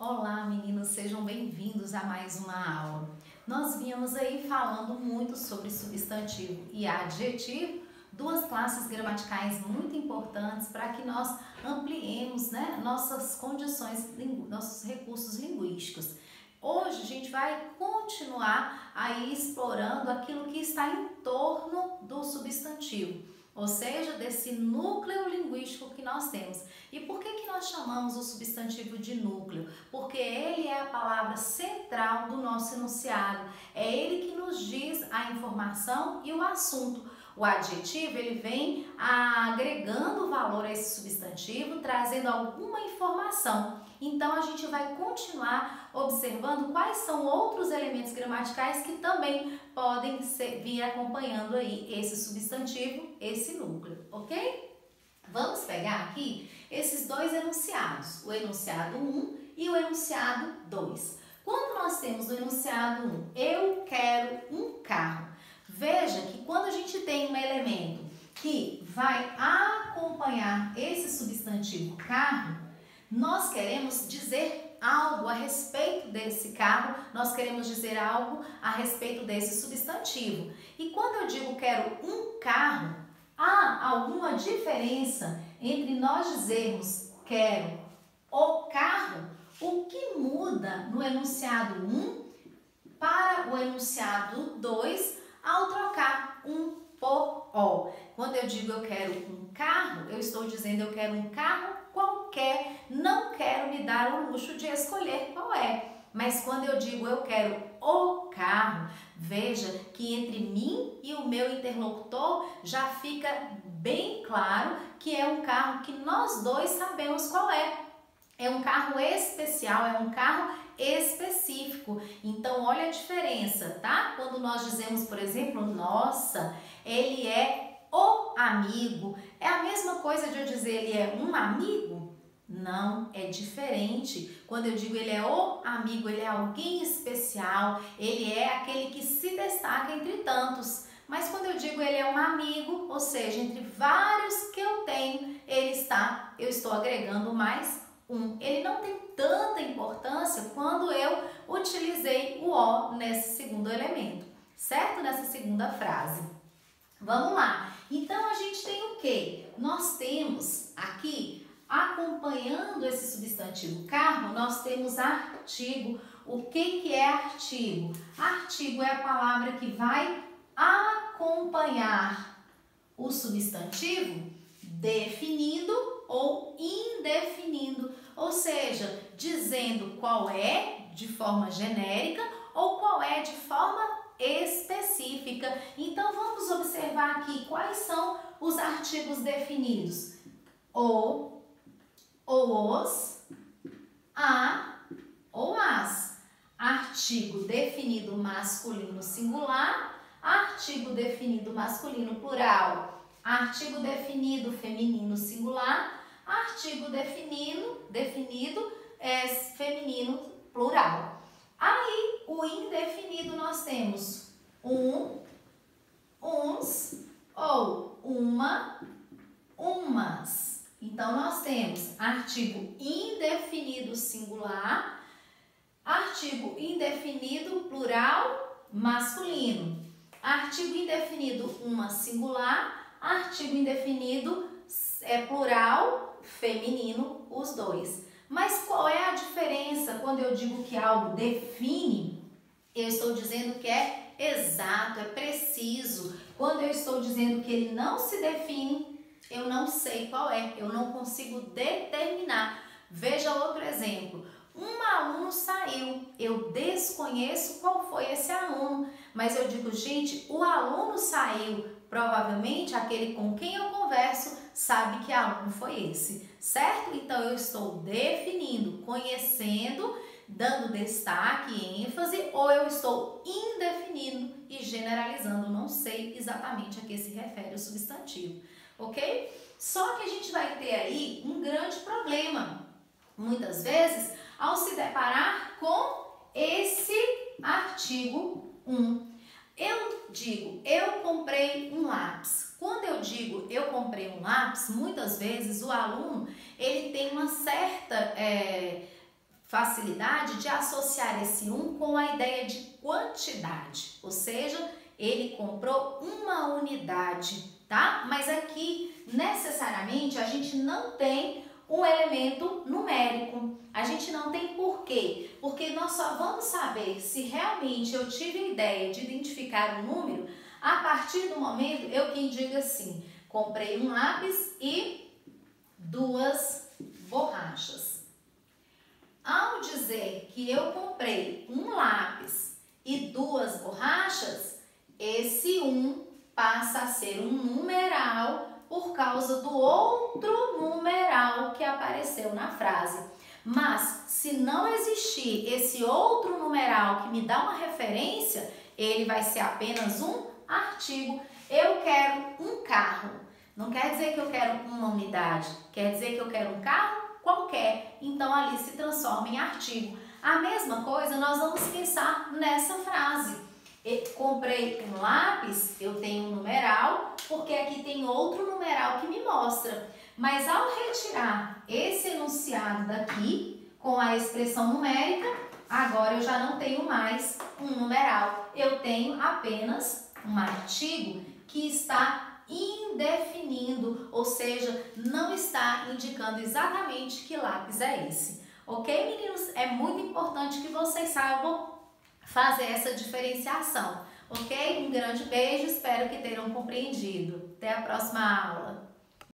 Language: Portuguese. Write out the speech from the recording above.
Olá, meninos, sejam bem-vindos a mais uma aula. Nós vínhamos aí falando muito sobre substantivo e adjetivo, duas classes gramaticais muito importantes para que nós ampliemos, nossas condições, nossos recursos linguísticos. Hoje a gente vai continuar aí explorando aquilo que está em torno do substantivo, ou seja, desse núcleo linguístico que nós temos. E por que nós chamamos o substantivo de núcleo? Porque ele é a palavra central do nosso enunciado, é ele que nos diz a informação e o assunto. O adjetivo, ele vem agregando valor a esse substantivo, trazendo alguma informação. Então, a gente vai continuar observando quais são outros elementos gramaticais que também podem vir acompanhando aí esse substantivo, esse núcleo, ok? Vamos pegar aqui esses dois enunciados, o enunciado 1 e o enunciado 2. Quando nós temos o enunciado 1, eu quero um carro. Veja que quando a gente tem um elemento que vai acompanhar esse substantivo carro, nós queremos dizer algo a respeito desse carro, nós queremos dizer algo a respeito desse substantivo. E quando eu digo quero um carro, há alguma diferença entre nós dizermos quero o carro? O que muda no enunciado 1 para o enunciado 2 ao trocar um por o? Quando eu digo eu quero um carro, eu estou dizendo eu quero um carro qualquer, não quero me dar o luxo de escolher qual é. Mas quando eu digo eu quero o carro, veja que entre mim e o meu interlocutor já fica bem claro que é um carro que nós dois sabemos qual é. É um carro especial, é um carro específico. Então, olha a diferença, tá? Quando nós dizemos, por exemplo, nossa, ele é o amigo. É a mesma coisa de eu dizer ele é um amigo? Não, é diferente. Quando eu digo ele é o amigo, ele é alguém especial, ele é aquele que se destaca entre tantos. Mas quando eu digo ele é um amigo, ou seja, entre vários que eu tenho, eu estou agregando mais um. Ele não tem tanta importância quando eu utilizei o o nesse segundo elemento, certo? Nessa segunda frase. Vamos lá. Então, a gente tem o quê? Nós temos aqui, acompanhando esse substantivo carro, nós temos artigo. O que é artigo? Artigo é a palavra que vai acompanhar o substantivo definido ou indefinido, ou seja, dizendo qual é de forma genérica ou qual é de forma específica. Então, vamos observar aqui quais são os artigos definidos. O, ou os, a ou as. Artigo definido masculino singular, artigo definido masculino plural, artigo definido feminino singular, artigo definido feminino plural. Aí, o indefinido nós temos um, uns ou uma, umas. Então, nós temos artigo indefinido singular, artigo indefinido plural masculino, artigo indefinido uma singular, artigo indefinido plural feminino, os dois. Mas qual é a diferença quando eu digo que algo define? Eu estou dizendo que é exato, é preciso. Quando eu estou dizendo que ele não se define, eu não sei qual é, eu não consigo determinar. Veja outro exemplo. Um aluno saiu, eu desconheço qual foi esse aluno, mas eu digo, gente, o aluno saiu. Provavelmente aquele com quem eu converso sabe que aluno foi esse, certo? Então eu estou definindo, conhecendo, dando destaque, ênfase, ou eu estou indefinindo e generalizando, não sei exatamente a que se refere o substantivo, ok? Só que a gente vai ter aí um grande problema, muitas vezes, ao se deparar com esse artigo 1. Eu digo, eu comprei um lápis. Quando eu digo eu comprei um lápis, muitas vezes o aluno ele tem uma certa facilidade de associar esse 1 com a ideia de quantidade, ou seja, ele comprou uma unidade, tá? Mas aqui, necessariamente, a gente não tem um elemento numérico. A gente não tem por quê? Porque nós só vamos saber se realmente eu tive a ideia de identificar um número a partir do momento eu que diga assim, comprei um lápis e 2 borrachas. Ao dizer que eu comprei um lápis e 2 borrachas, esse 1 passa a ser um numeral por causa do outro numeral que apareceu na frase. Mas, se não existir esse outro numeral que me dá uma referência, ele vai ser apenas um artigo. Eu quero um carro. Não quer dizer que eu quero uma unidade, quer dizer que eu quero um carro qualquer. Então, ali se transforma em artigo. A mesma coisa nós vamos pensar nessa frase. Comprei um lápis, eu tenho um numeral, porque aqui tem outro numeral que me mostra. Mas ao retirar esse enunciado daqui, com a expressão numérica, agora eu já não tenho mais um numeral. Eu tenho apenas um artigo que está indefinindo, ou seja, não está indicando exatamente que lápis é esse. Ok, meninos? É muito importante que vocês saibam fazer essa diferenciação, ok? Um grande beijo, espero que tenham compreendido. Até a próxima aula.